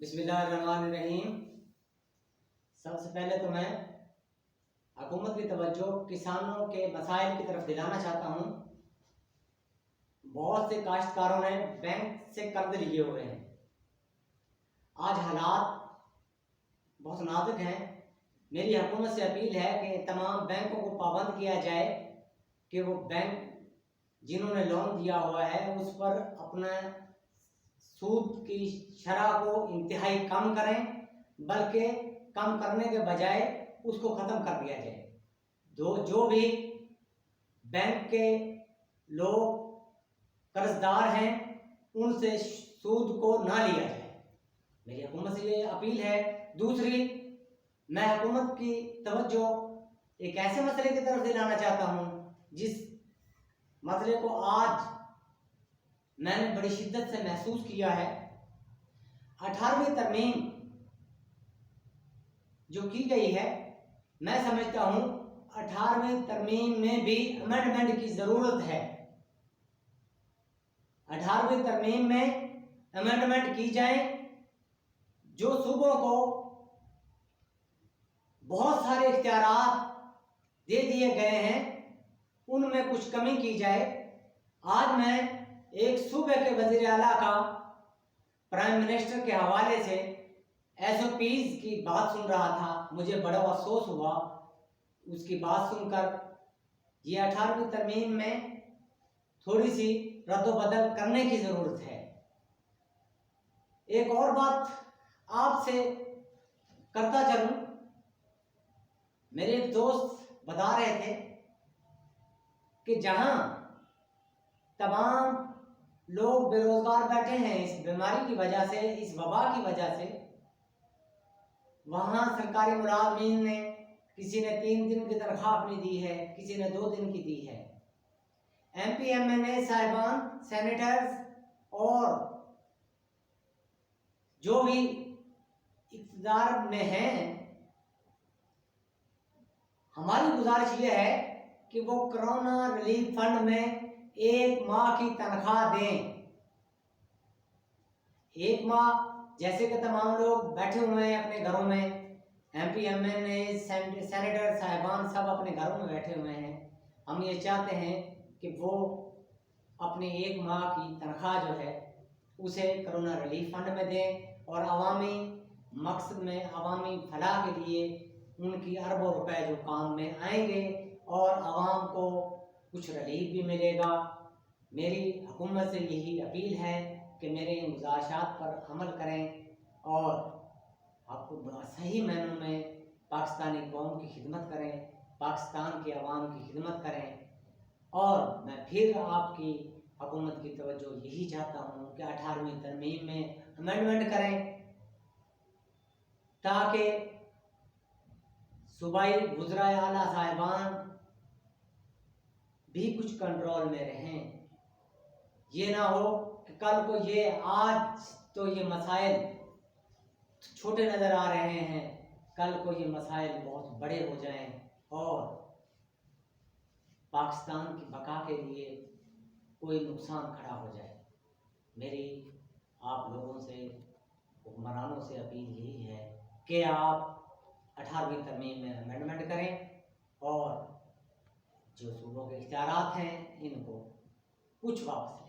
बिस्मिल्लाहिर्रहमानिर्रहीम। सबसे पहले तो मैं हुकूमत की तवज्जो किसानों के मसाइल की तरफ दिलाना चाहता हूँ। बहुत से काश्तकारों ने बैंक से कर्ज लिए हुए हैं। आज हालात बहुत नाजुक हैं। मेरी हुकूमत से अपील है कि तमाम बैंकों को पाबंद किया जाए कि वो बैंक जिन्होंने लोन दिया हुआ है उस पर अपना सूद की शरह को इंतहाई कम करें, बल्कि कम करने के बजाय उसको ख़त्म कर दिया जाए। जो भी बैंक के लोग कर्जदार हैं उनसे सूद को ना लिया जाए। मेरी हुकूमत से ये अपील है। दूसरी, मैं हुकूमत की तवज्जो एक ऐसे मसले की तरफ दिलाना चाहता हूँ जिस मसले को आज मैंने बड़ी शिद्दत से महसूस किया है। 18वीं तरमीम जो की गई है, मैं समझता हूँ 18वीं तरमीम में भी अमेंडमेंट की ज़रूरत है। 18वीं तरमीम में अमेंडमेंट की जाए। जो सूबों को बहुत सारे इख्तियारात दे दिए गए हैं उनमें कुछ कमी की जाए। आज मैं एक सूबे के वज़ीर आला का प्राइम मिनिस्टर के हवाले से SOPs की बात सुन रहा था। मुझे बड़ा अफसोस हुआ उसकी बात सुनकर। ये 18वीं तरमीम में थोड़ी सी रद्दोबदल करने की ज़रूरत है। एक और बात आपसे करता चलूं, मेरे एक दोस्त बता रहे थे कि जहां तमाम लोग बेरोजगार बैठे हैं इस बीमारी की वजह से, इस वबा की वजह से, वहां सरकारी मुलाजमीन ने किसी ने 3 दिन की तनख्वाह अपनी दी है, किसी ने 2 दिन की दी है। MP MNA साहिबान, सेनेटर्स और जो भी इक़्तिदार में हैं, हमारी गुजारिश ये है कि वो कोरोना रिलीफ फंड में 1 माह की तनख्वाह दें। 1 माह जैसे कि तमाम लोग बैठे हुए हैं अपने घरों में, MP MNA सेनेटर साहिबान सब अपने घरों में बैठे हुए हैं। हम ये चाहते हैं कि वो अपने 1 माह की तनख्वाह जो है उसे कोरोना रिलीफ फंड में दें और अवामी मकसद में, अवामी फलाह के लिए उनकी अरबों रुपए जो काम में आएंगे और आवाम को कुछ रिलीफ भी मिलेगा। मेरी हुकूमत से यही अपील है कि मेरे इन गुज़ारिशात पर अमल करें और आपको सही मायनों में पाकिस्तानी कौम की खिदमत करें, पाकिस्तान के अवाम की खिदमत करें। और मैं फिर आपकी हुकूमत की तवज्जो यही चाहता हूँ कि 18वीं तरमीम में अमेंडमेंट करें ताकि सूबाई वज़ीर आला साहिबान भी कुछ कंट्रोल में रहें। ये ना हो कि कल को ये, आज तो ये मसाइल छोटे नज़र आ रहे हैं, कल को ये मसाइल बहुत बड़े हो जाएं और पाकिस्तान की बका के लिए कोई नुकसान खड़ा हो जाए। मेरी आप लोगों से, हुक्मरानों से अपील यही है कि आप 18वीं तरमीम में अमेंडमेंट करें और जो सूबों के इख्तियारात हैं इनको कुछ वापस